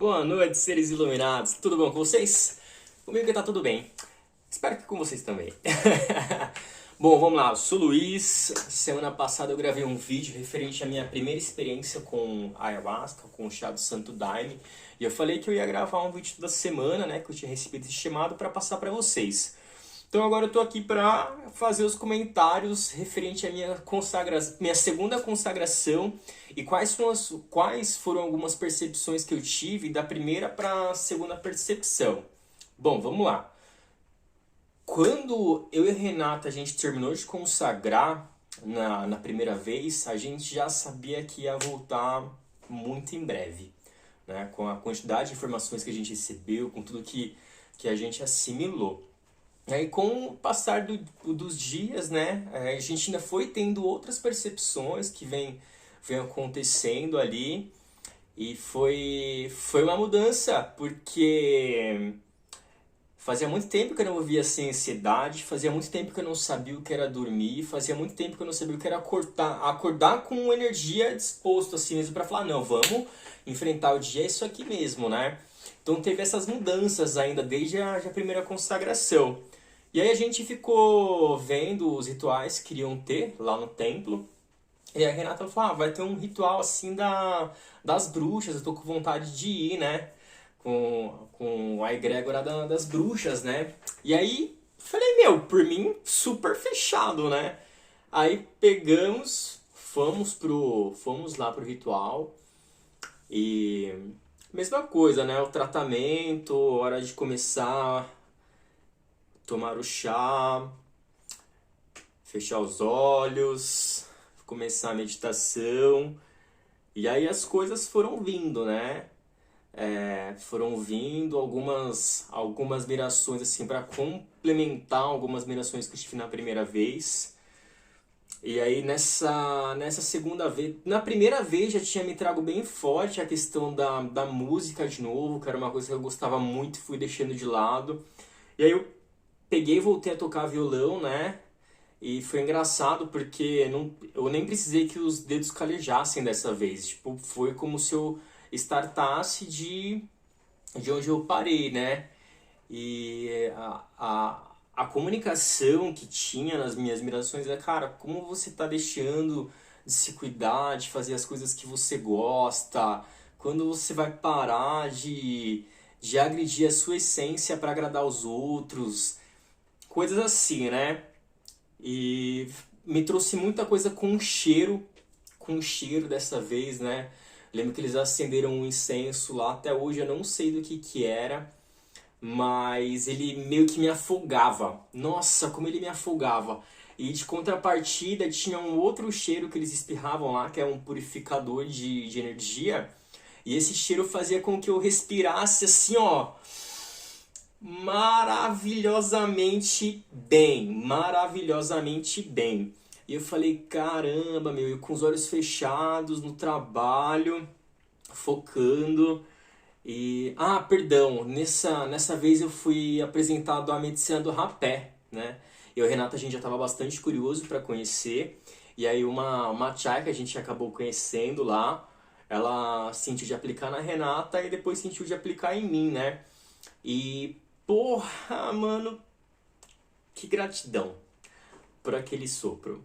Boa noite, seres iluminados. Tudo bom com vocês? Comigo que tá tudo bem. Espero que com vocês também. Bom, vamos lá. Eu sou o Luiz. Semana passada eu gravei um vídeo referente à minha primeira experiência com ayahuasca, com o chá do Santo Daime. E eu falei que eu ia gravar um vídeo toda semana, né? Que eu tinha recebido esse chamado para passar para vocês. Então agora eu tô aqui para fazer os comentários referente à minha segunda consagração e quais foram algumas percepções que eu tive da primeira para a segunda percepção. Bom, vamos lá. Quando eu e a Renata a gente terminou de consagrar na primeira vez, a gente já sabia que ia voltar muito em breve, né? Com a quantidade de informações que a gente recebeu, com tudo que a gente assimilou. E aí, com o passar dos dias, né, a gente ainda foi tendo outras percepções que vem acontecendo ali. E foi uma mudança, porque fazia muito tempo que eu não vivia sem ansiedade, fazia muito tempo que eu não sabia o que era dormir, fazia muito tempo que eu não sabia o que era acordar com energia disposto assim mesmo para falar, não, vamos enfrentar o dia, é isso aqui mesmo, né? Então teve essas mudanças ainda desde a primeira consagração. E aí a gente ficou vendo os rituais que iriam ter lá no templo. E a Renata falou, vai ter um ritual assim das bruxas, eu tô com vontade de ir, né? Com a egrégora das bruxas, né? E aí falei, por mim, super fechado, né? Aí pegamos, fomos lá pro ritual e mesma coisa, né? O tratamento, hora de começar, tomar o chá, fechar os olhos, começar a meditação. E aí as coisas foram vindo, né? Foram vindo algumas mirações assim para complementar algumas mirações que eu tive na primeira vez. E aí nessa segunda vez, na primeira vez já tinha me trago bem forte a questão da música de novo, que era uma coisa que eu gostava muito, fui deixando de lado. E aí eu peguei e voltei a tocar violão, né? E foi engraçado porque eu nem precisei que os dedos calejassem dessa vez. Tipo, foi como se eu startasse de onde eu parei, né? E a comunicação que tinha nas minhas mirações é, cara, como você tá deixando de se cuidar, de fazer as coisas que você gosta? Quando você vai parar de agredir a sua essência para agradar os outros? Coisas assim, né? E me trouxe muita coisa com cheiro dessa vez, né? Lembro que eles acenderam um incenso lá, até hoje eu não sei do que era, mas ele meio que me afogava. Nossa, como ele me afogava. E de contrapartida tinha um outro cheiro que eles espirravam lá, que é um purificador de energia. E esse cheiro fazia com que eu respirasse assim, ó, maravilhosamente bem, maravilhosamente bem. E eu falei, caramba, eu com os olhos fechados no trabalho, focando. E, perdão, nessa vez eu fui apresentado à medicina do rapé, né? Eu e a Renata, a gente já estava bastante curioso para conhecer. E aí uma chai que a gente acabou conhecendo lá, ela sentiu de aplicar na Renata e depois sentiu de aplicar em mim, né? E porra, mano, que gratidão por aquele sopro.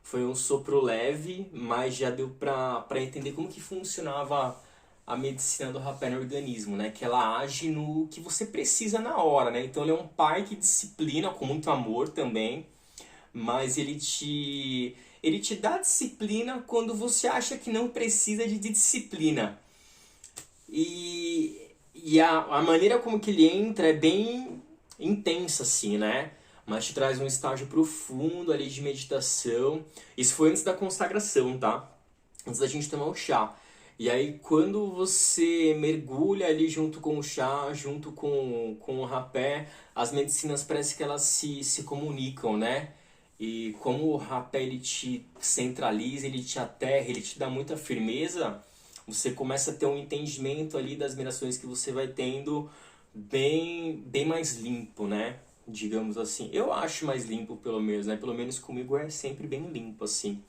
Foi um sopro leve, mas já deu pra entender como que funcionava a medicina do rapé no organismo, né? Que ela age no que você precisa na hora, né? Então ele é um pai que disciplina com muito amor também, mas ele te dá disciplina quando você acha que não precisa de disciplina. E a maneira como que ele entra é bem intensa, assim, né? Mas te traz um estágio profundo ali de meditação. Isso foi antes da consagração, tá? Antes da gente tomar o chá. E aí, quando você mergulha ali junto com o chá, junto com o rapé, as medicinas parece que elas se comunicam, né? E como o rapé ele te centraliza, ele te aterra, ele te dá muita firmeza, você começa a ter um entendimento ali das mirações que você vai tendo bem mais limpo, né? Digamos assim. Eu acho mais limpo, pelo menos, né? Pelo menos comigo é sempre bem limpo, assim.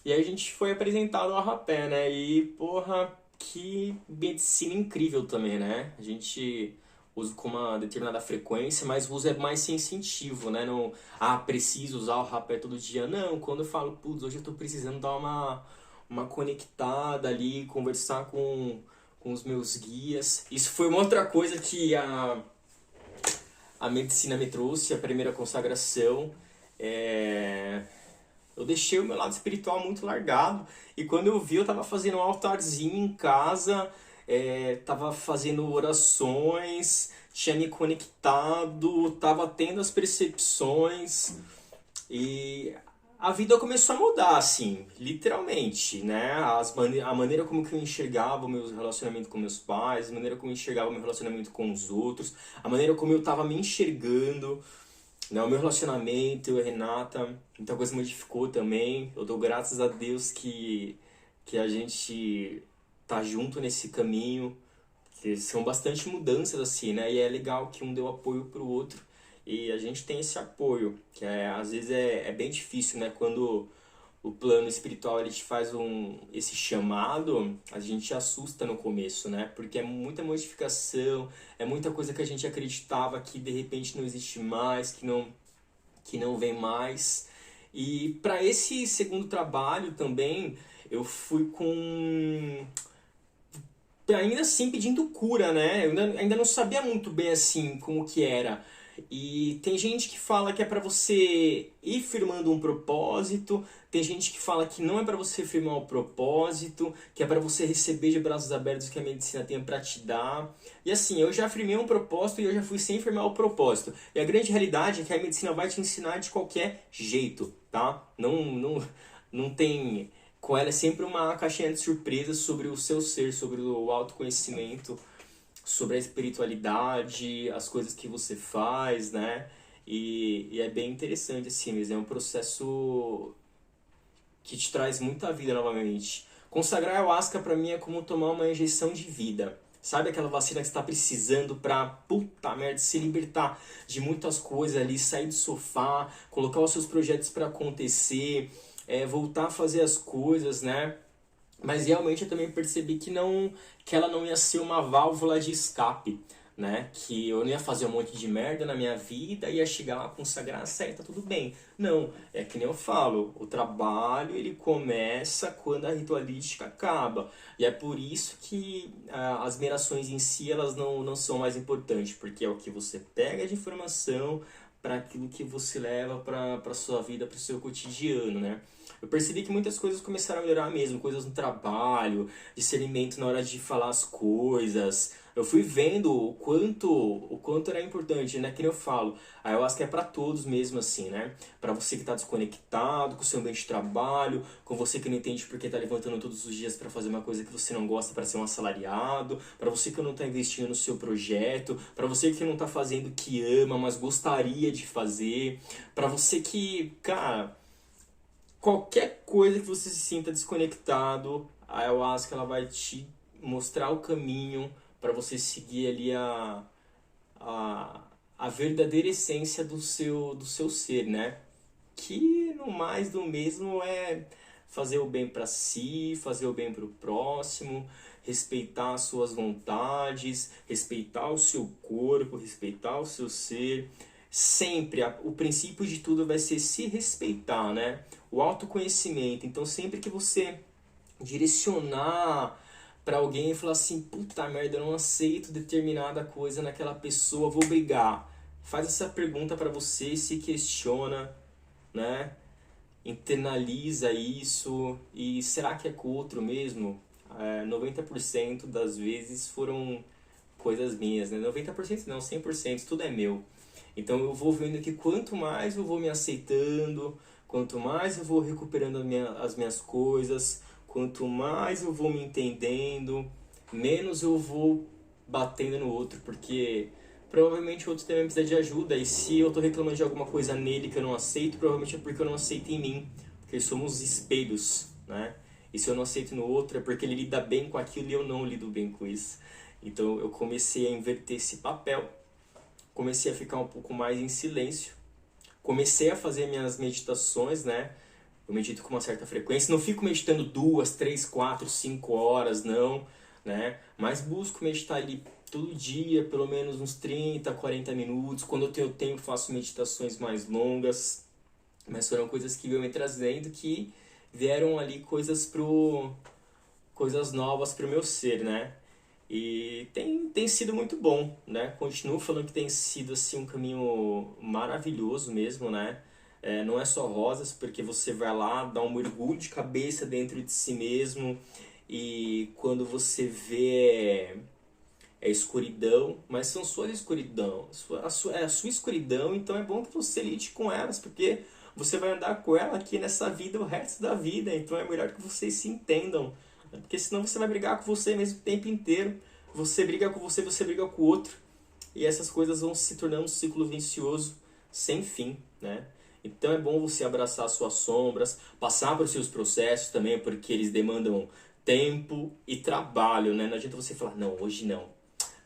E aí a gente foi apresentado ao rapé, né? E, porra, que medicina incrível também, né? A gente usa com uma determinada frequência, mas o uso é mais sem incentivo, né? Não, preciso usar o rapé todo dia. Não, quando eu falo, putz, hoje eu tô precisando dar uma conectada ali, conversar com os meus guias. Isso foi uma outra coisa que a medicina me trouxe, a primeira consagração. É... Eu deixei o meu lado espiritual muito largado. E quando eu vi, eu tava fazendo um altarzinho em casa, tava fazendo orações, tinha me conectado, tava tendo as percepções. E a vida começou a mudar, assim, literalmente, né? A maneira como que eu enxergava o meu relacionamento com meus pais, a maneira como eu enxergava o meu relacionamento com os outros, a maneira como eu tava me enxergando, né? O meu relacionamento, eu e a Renata, muita coisa modificou também. Eu dou graças a Deus que a gente tá junto nesse caminho, que são bastante mudanças assim, né? E é legal que um deu apoio pro outro e a gente tem esse apoio, que às vezes é bem difícil, né? Quando o plano espiritual ele te faz esse chamado, a gente assusta no começo, né? Porque é muita modificação, é muita coisa que a gente acreditava que de repente não existe mais, que não vem mais. E para esse segundo trabalho também, eu fui com ainda assim pedindo cura, né? Eu ainda não sabia muito bem assim como que era. E tem gente que fala que é para você ir firmando um propósito, tem gente que fala que não é para você firmar o propósito, que é para você receber de braços abertos o que a medicina tem para te dar. E assim, eu já firmei um propósito e eu já fui sem firmar o propósito. E a grande realidade é que a medicina vai te ensinar de qualquer jeito, tá? Não tem. Com ela é sempre uma caixinha de surpresas sobre o seu ser, sobre o autoconhecimento, sobre a espiritualidade, as coisas que você faz, né? E é bem interessante, assim, mas é um processo que te traz muita vida novamente. Consagrar ayahuasca pra mim é como tomar uma injeção de vida. Sabe aquela vacina que você tá precisando pra, puta merda, se libertar de muitas coisas ali, sair do sofá, colocar os seus projetos pra acontecer, voltar a fazer as coisas, né? Mas realmente eu também percebi que ela não ia ser uma válvula de escape, né? Que eu não ia fazer um monte de merda na minha vida, ia chegar lá, consagrar, sair, tá tudo bem. Não, é que nem eu falo, o trabalho ele começa quando a ritualística acaba. E é por isso que as merações em si elas não são mais importantes, porque é o que você pega de informação para aquilo que você leva para sua vida, para o seu cotidiano, né? Eu percebi que muitas coisas começaram a melhorar mesmo, coisas no trabalho, discernimento na hora de falar as coisas. Eu fui vendo o quanto era importante, né? Que nem eu falo, a ayahuasca é para todos mesmo assim, né? Para você que está desconectado com o seu ambiente de trabalho, com você que não entende porque está levantando todos os dias para fazer uma coisa que você não gosta para ser um assalariado, para você que não está investindo no seu projeto, para você que não está fazendo o que ama, mas gostaria de fazer, para você que, cara, qualquer coisa que você se sinta desconectado, a ayahuasca ela vai te mostrar o caminho para você seguir ali a, a verdadeira essência do seu ser, né? Que no mais do mesmo é fazer o bem para si, fazer o bem para o próximo, respeitar as suas vontades, respeitar o seu corpo, respeitar o seu ser. Sempre, o princípio de tudo vai ser se respeitar, né? O autoconhecimento. Então, sempre que você direcionar para alguém e falar assim, puta merda, eu não aceito determinada coisa naquela pessoa, vou brigar. Faz essa pergunta para você, se questiona, né? Internaliza isso e será que é com o outro mesmo? 90% das vezes foram coisas minhas, né? 90% não, 100%, tudo é meu. Então eu vou vendo que quanto mais eu vou me aceitando, quanto mais eu vou recuperando as minhas coisas, quanto mais eu vou me entendendo, menos eu vou batendo no outro, porque provavelmente o outro também precisa de ajuda, e se eu tô reclamando de alguma coisa nele que eu não aceito, provavelmente é porque eu não aceito em mim, porque somos espelhos, né? E se eu não aceito no outro é porque ele lida bem com aquilo e eu não lido bem com isso. Então eu comecei a inverter esse papel, comecei a ficar um pouco mais em silêncio, comecei a fazer minhas meditações, né? Eu medito com uma certa frequência, não fico meditando 2, 3, 4, 5 horas, não. né? Mas busco meditar ali todo dia, pelo menos uns 30, 40 minutos. Quando eu tenho tempo, faço meditações mais longas. Mas foram coisas que veio me trazendo, que vieram ali coisas novas pro meu ser, né? E tem sido muito bom, né? Continuo falando que tem sido assim um caminho maravilhoso mesmo, né? Não é só rosas, porque você vai lá, dá um mergulho de cabeça dentro de si mesmo, e quando você vê escuridão, mas são suas escuridão, é a sua escuridão, então é bom que você lide com elas, porque você vai andar com ela aqui nessa vida o resto da vida, então é melhor que vocês se entendam, porque senão você vai brigar com você mesmo o tempo inteiro, você briga com você briga com o outro, e essas coisas vão se tornando um ciclo vicioso sem fim, né? Então é bom você abraçar as suas sombras, passar por seus processos também, porque eles demandam tempo e trabalho, né? Não adianta você falar, não, hoje não.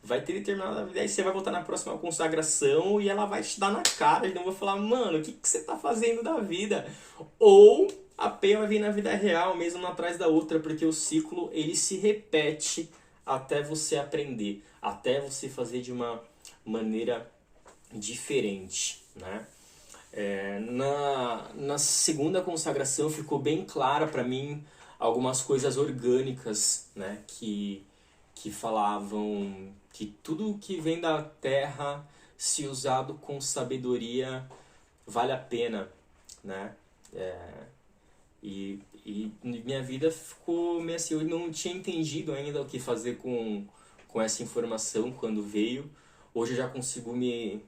Vai ter determinada vida, aí você vai voltar na próxima consagração e ela vai te dar na cara, e não vai falar, mano, o que você tá fazendo da vida? Ou a pena vai vir na vida real, mesmo uma atrás da outra, porque o ciclo, ele se repete até você aprender, até você fazer de uma maneira diferente, né? Na segunda consagração ficou bem clara para mim algumas coisas orgânicas, né? Que falavam que tudo que vem da terra, se usado com sabedoria, vale a pena, né? E minha vida ficou meio assim, eu não tinha entendido ainda o que fazer com essa informação quando veio. Hoje eu já consigo me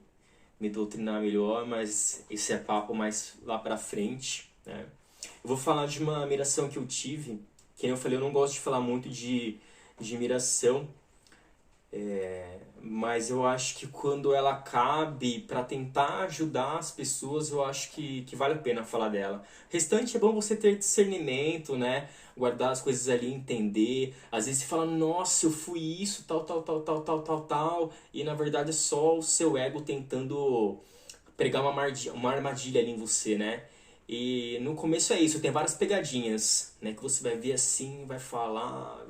doutrinar melhor, mas esse é papo mais lá pra frente, né? Eu vou falar de uma miração que eu tive, que eu falei, eu não gosto de falar muito de miração, mas eu acho que quando ela cabe para tentar ajudar as pessoas, eu acho que vale a pena falar dela. O restante é bom você ter discernimento, né? Guardar as coisas ali, entender. Às vezes você fala, nossa, eu fui isso, tal, tal, tal, tal, tal, tal, tal. E na verdade é só o seu ego tentando pregar uma armadilha ali em você, né? E no começo é isso, tem várias pegadinhas, né? Que você vai ver assim, vai falar,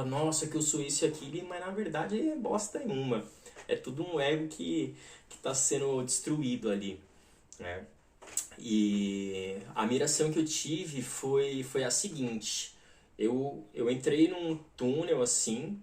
nossa, que eu sou isso e aquilo, mas na verdade é bosta nenhuma. É tudo um ego que tá sendo destruído ali, né? E a miração que eu tive foi a seguinte. Eu entrei num túnel assim,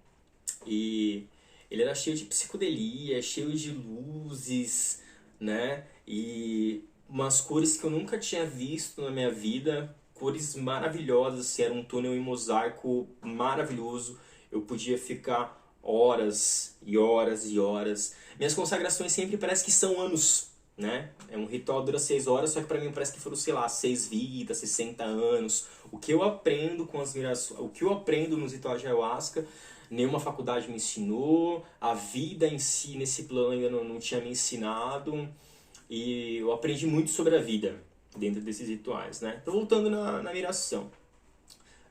e ele era cheio de psicodelia, cheio de luzes, né? E umas cores que eu nunca tinha visto na minha vida, cores maravilhosas, assim, era um túnel em mosaico maravilhoso. Eu podia ficar horas e horas e horas. Minhas consagrações sempre parece que são anos, né? É um ritual que dura 6 horas, só que pra mim parece que foram, sei lá, 6 vidas, 60 anos. O que eu aprendo com as mirações, o que eu aprendo nos rituais de ayahuasca, nenhuma faculdade me ensinou, a vida em si nesse plano ainda não tinha me ensinado, e eu aprendi muito sobre a vida dentro desses rituais, né? Tô voltando na miração,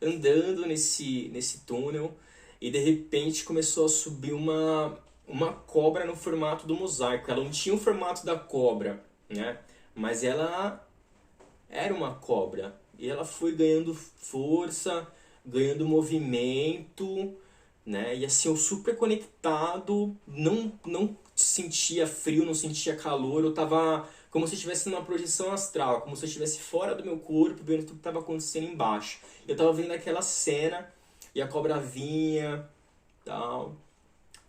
andando nesse túnel, e de repente começou a subir uma cobra no formato do mosaico. Ela não tinha o formato da cobra, né? Mas ela era uma cobra, e ela foi ganhando força, ganhando movimento, né? E assim, eu super conectado, não sentia frio, não sentia calor, eu tava como se eu estivesse numa projeção astral, como se eu estivesse fora do meu corpo, vendo tudo que estava acontecendo embaixo. Eu tava vendo aquela cena, e a cobra vinha, tal,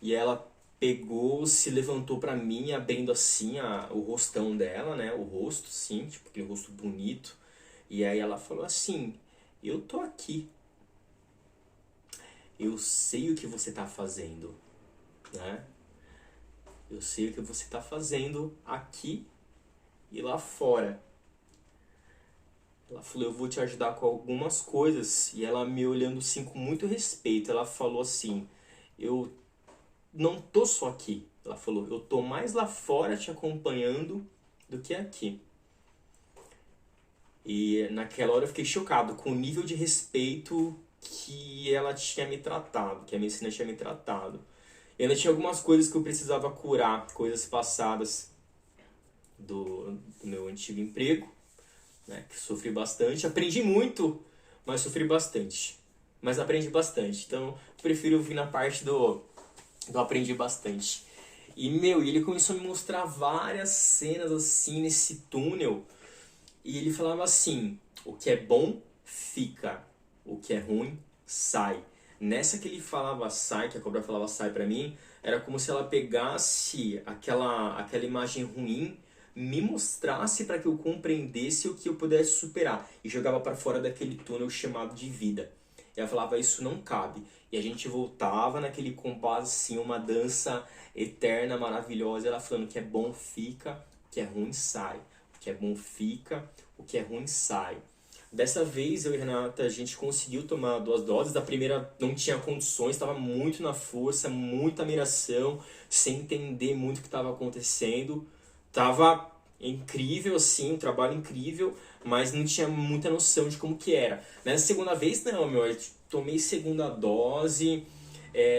e ela pegou, se levantou pra mim, abrindo assim o rostão dela, né? O rosto, sim, tipo aquele rosto bonito. E aí ela falou assim, eu tô aqui. Eu sei o que você tá fazendo, né? Eu sei o que você tá fazendo aqui e lá fora. Ela falou, eu vou te ajudar com algumas coisas. E ela me olhando assim com muito respeito, ela falou assim, eu não tô só aqui. Ela falou, eu tô mais lá fora te acompanhando do que aqui. E naquela hora eu fiquei chocado com o nível de respeito que ela tinha me tratado, que a medicina tinha me tratado. E ainda tinha algumas coisas que eu precisava curar, coisas passadas do meu antigo emprego, né, que sofri bastante. Aprendi muito, mas sofri bastante. mas aprendi bastante. Então, prefiro vir na parte do aprendi bastante. E, meu, ele começou a me mostrar várias cenas assim nesse túnel. E ele falava assim: o que é bom, fica. O que é ruim, sai. Nessa que ele falava sai, que a cobra falava sai pra mim, era como se ela pegasse aquela imagem ruim, me mostrasse para que eu compreendesse o que eu pudesse superar. E jogava para fora daquele túnel chamado de vida. E ela falava: isso não cabe. E a gente voltava naquele compasso assim, uma dança eterna, maravilhosa. Ela falando: o que é bom, fica. O que é ruim, sai. O que é bom, fica. O que é ruim, sai. Dessa vez, eu e Renata, a gente conseguiu tomar 2 doses. Da primeira não tinha condições, estava muito na força, muita admiração, sem entender muito o que estava acontecendo. Tava incrível, assim, um trabalho incrível, mas não tinha muita noção de como que era. Nessa segunda vez, não, meu, eu tomei segunda dose,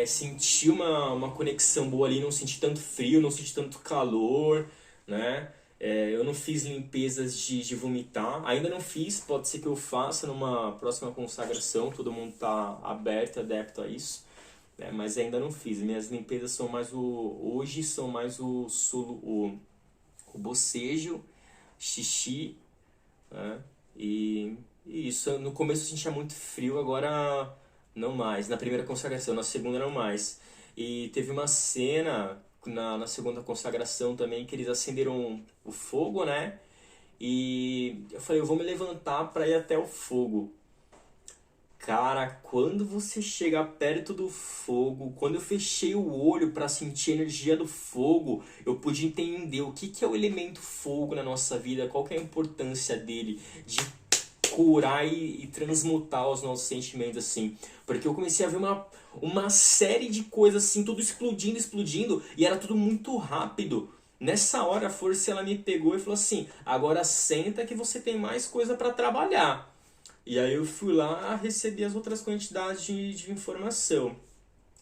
senti uma conexão boa ali, não senti tanto frio, não senti tanto calor, né? Eu não fiz limpezas de vomitar, ainda não fiz, pode ser que eu faça numa próxima consagração, todo mundo está aberto, adepto a isso, né? Mas ainda não fiz. Minhas limpezas são mais hoje são mais o bocejo, xixi, né? E isso, no começo eu sentia muito frio, agora não mais. Na primeira consagração, na segunda não mais. E teve uma cena na segunda consagração também que eles acenderam o fogo, né? E eu falei: eu vou me levantar para ir até o fogo. Cara, quando você chega perto do fogo, quando eu fechei o olho para sentir a energia do fogo, eu pude entender o que é o elemento fogo na nossa vida, qual que é a importância dele, de curar e transmutar os nossos sentimentos, assim. Porque eu comecei a ver uma série de coisas, assim, tudo explodindo, explodindo, e era tudo muito rápido. Nessa hora a força ela me pegou e falou assim: agora senta que você tem mais coisa para trabalhar. E aí eu fui lá receber as outras quantidades de informação.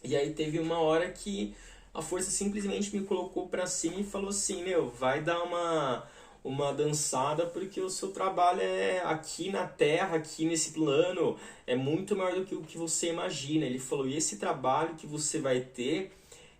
E aí teve uma hora que a força simplesmente me colocou pra cima e falou assim: meu, vai dar uma dançada porque o seu trabalho é aqui na Terra, aqui nesse plano, é muito maior do que o que você imagina. Ele falou: e esse trabalho que você vai ter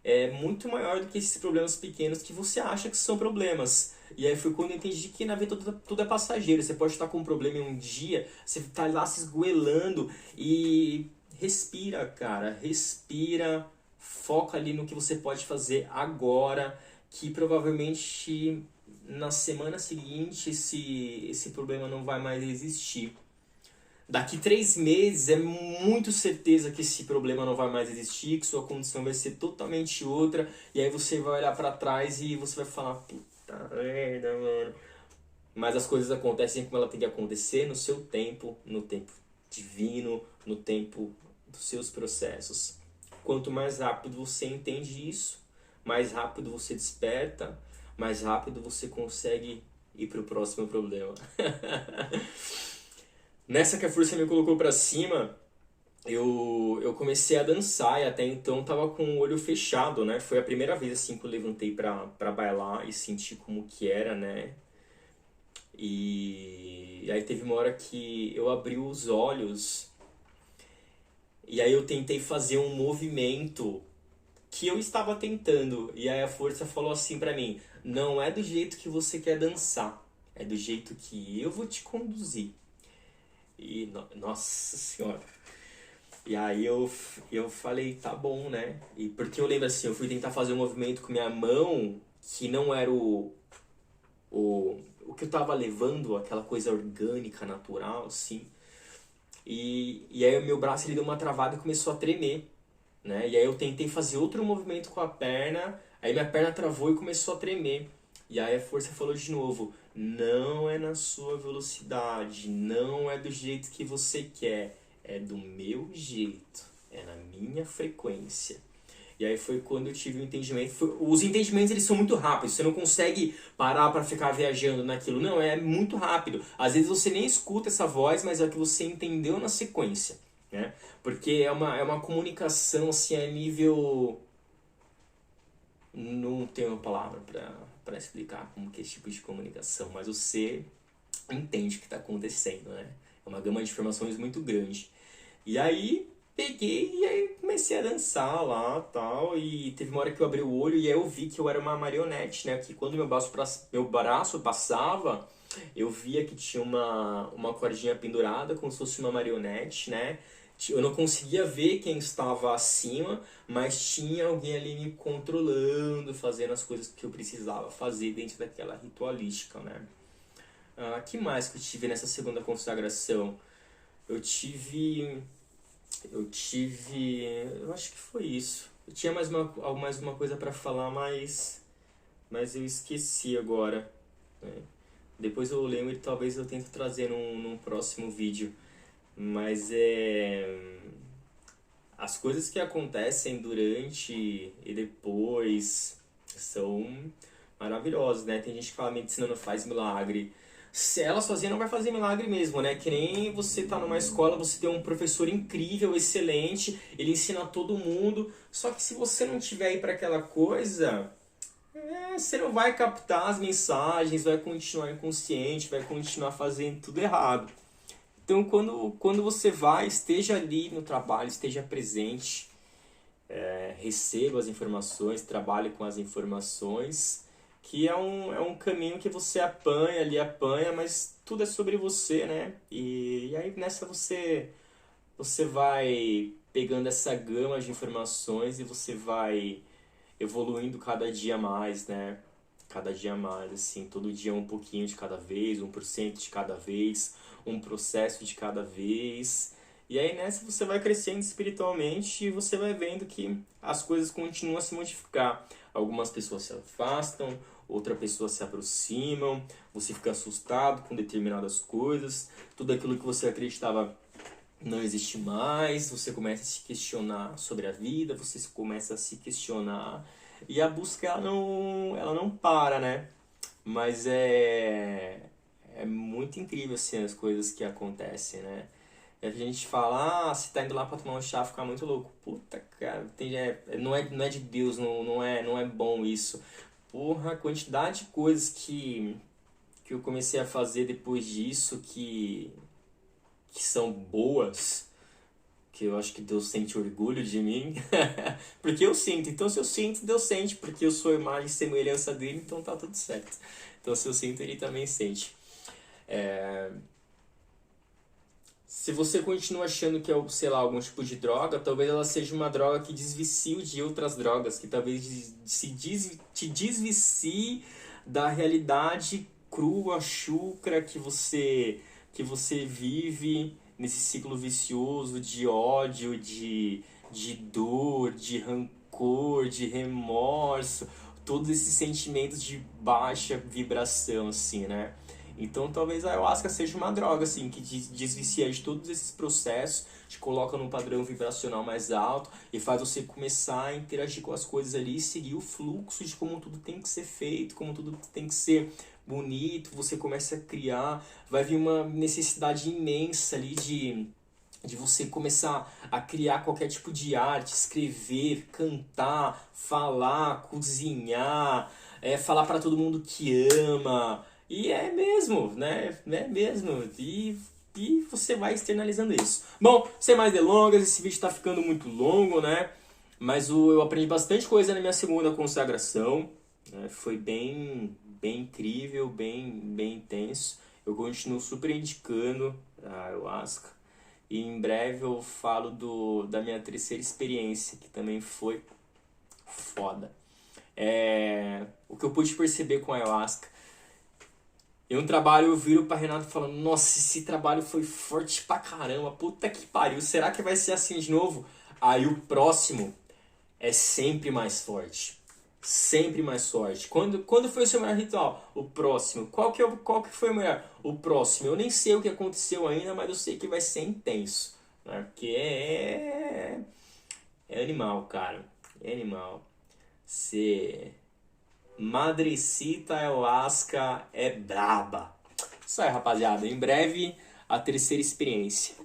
é muito maior do que esses problemas pequenos que você acha que são problemas. E aí foi quando eu entendi que na vida tudo é passageiro. Você pode estar com um problema em um dia, você tá lá se esgoelando e respira, cara. Respira, foca ali no que você pode fazer agora, que provavelmente na semana seguinte esse problema não vai mais existir. Daqui 3 meses é muito certeza que esse problema não vai mais existir, que sua condição vai ser totalmente outra, e aí você vai olhar pra trás e você vai falar: puta merda, mano. Mas as coisas acontecem como ela tem que acontecer, no seu tempo, no tempo divino, no tempo dos seus processos. Quanto mais rápido você entende isso, mais rápido você desperta, mais rápido você consegue ir pro próximo problema. Nessa que a força me colocou pra cima, eu comecei a dançar e até então tava com o olho fechado, né? Foi a primeira vez assim que eu levantei pra bailar e senti como que era, né? E aí teve uma hora que eu abri os olhos e aí eu tentei fazer um movimento que eu estava tentando. E aí a força falou assim pra mim: não é do jeito que você quer dançar, é do jeito que eu vou te conduzir. E, nossa senhora. E aí eu falei: tá bom, né? E porque eu lembro assim, eu fui tentar fazer um movimento com minha mão que não era o que eu tava levando, aquela coisa orgânica, natural, assim. E aí o meu braço ele deu uma travada e começou a tremer, né? E aí eu tentei fazer outro movimento com a perna, aí minha perna travou e começou a tremer. E aí a força falou de novo: não é na sua velocidade, não é do jeito que você quer, é do meu jeito, é na minha frequência. E aí foi quando eu tive o entendimento. Os entendimentos eles são muito rápidos, você não consegue parar para ficar viajando naquilo. Não, é muito rápido. Às vezes você nem escuta essa voz, mas é o que você entendeu na sequência, né? Porque é uma comunicação assim a nível... Não tenho uma palavra para explicar como que é esse tipo de comunicação, mas você entende o que está acontecendo, né? É uma gama de informações muito grande. E aí peguei e aí comecei a dançar lá tal. E teve uma hora que eu abri o olho e aí eu vi que eu era uma marionete, né? Que quando meu braço passava, eu via que tinha uma cordinha pendurada, como se fosse uma marionete, né? Eu não conseguia ver quem estava acima, mas tinha alguém ali me controlando, fazendo as coisas que eu precisava fazer dentro daquela ritualística, né? Que mais que eu tive nessa segunda consagração? Eu tive. Eu acho que foi isso. Eu tinha mais uma coisa para falar, mas eu esqueci agora, né? Depois eu lembro e talvez eu tente trazer num próximo vídeo. Mas as coisas que acontecem durante e depois são maravilhosas, né? Tem gente que fala que medicina não faz milagre. Se ela sozinha não vai fazer milagre mesmo, né? Que nem você tá numa escola, você tem um professor incrível, excelente, ele ensina todo mundo, só que se você não tiver aí para aquela coisa, você não vai captar as mensagens, vai continuar inconsciente, vai continuar fazendo tudo errado. Então, quando você vai, esteja ali no trabalho, esteja presente, receba as informações, trabalhe com as informações, que é um caminho que você apanha, mas tudo é sobre você, né? E aí nessa você vai pegando essa gama de informações e você vai evoluindo cada dia mais, né? Cada dia mais, assim, todo dia um pouquinho de cada vez, 1% de cada vez, um processo de cada vez. E aí nessa você vai crescendo espiritualmente e você vai vendo que as coisas continuam a se modificar. Algumas pessoas se afastam, outra pessoa se aproximam, você fica assustado com determinadas coisas, tudo aquilo que você acreditava não existe mais, você começa a se questionar sobre a vida, você começa a se questionar e a busca ela não para, né? Mas é muito incrível assim as coisas que acontecem, né? E a gente fala, você tá indo lá pra tomar um chá, ficar muito louco. Puta, cara, não é de Deus, não é bom isso. Porra, a quantidade de coisas que eu comecei a fazer depois disso que são boas, que eu acho que Deus sente orgulho de mim, porque eu sinto. Então, se eu sinto, Deus sente, porque eu sou imagem e semelhança dele, então tá tudo certo. Então, se eu sinto, ele também sente. Se você continua achando que é, sei lá, algum tipo de droga, talvez ela seja uma droga que desvicie de outras drogas, que talvez te desvicie da realidade crua, chucra que você vive nesse ciclo vicioso de ódio, de dor, de rancor, de remorso, todos esses sentimentos de baixa vibração, assim, né? Então talvez a ayahuasca seja uma droga, assim, que desvicia de todos esses processos, te coloca num padrão vibracional mais alto e faz você começar a interagir com as coisas ali e seguir o fluxo de como tudo tem que ser feito, como tudo tem que ser bonito, você começa a criar, vai vir uma necessidade imensa ali de você começar a criar qualquer tipo de arte, escrever, cantar, falar, cozinhar, falar para todo mundo que ama. E é mesmo, né? É mesmo. E você vai externalizando isso. Bom, sem mais delongas, esse vídeo está ficando muito longo, né? Mas eu aprendi bastante coisa na minha segunda consagração. Né? Foi bem incrível, bem intenso. Eu continuo super indicando a ayahuasca. E em breve eu falo da minha terceira experiência, que também foi foda. O que eu pude perceber com a ayahuasca. Em um trabalho eu viro pra Renato falando, nossa, esse trabalho foi forte pra caramba, puta que pariu, será que vai ser assim de novo? Aí o próximo é sempre mais forte. Sempre mais forte. Quando foi o seu maior ritual? O próximo. Qual que foi o melhor? O próximo. Eu nem sei o que aconteceu ainda, mas eu sei que vai ser intenso. Né? Porque é animal, cara. É animal. Você... Madrecita ayahuasca é braba. Isso aí, rapaziada. Em breve, a terceira experiência.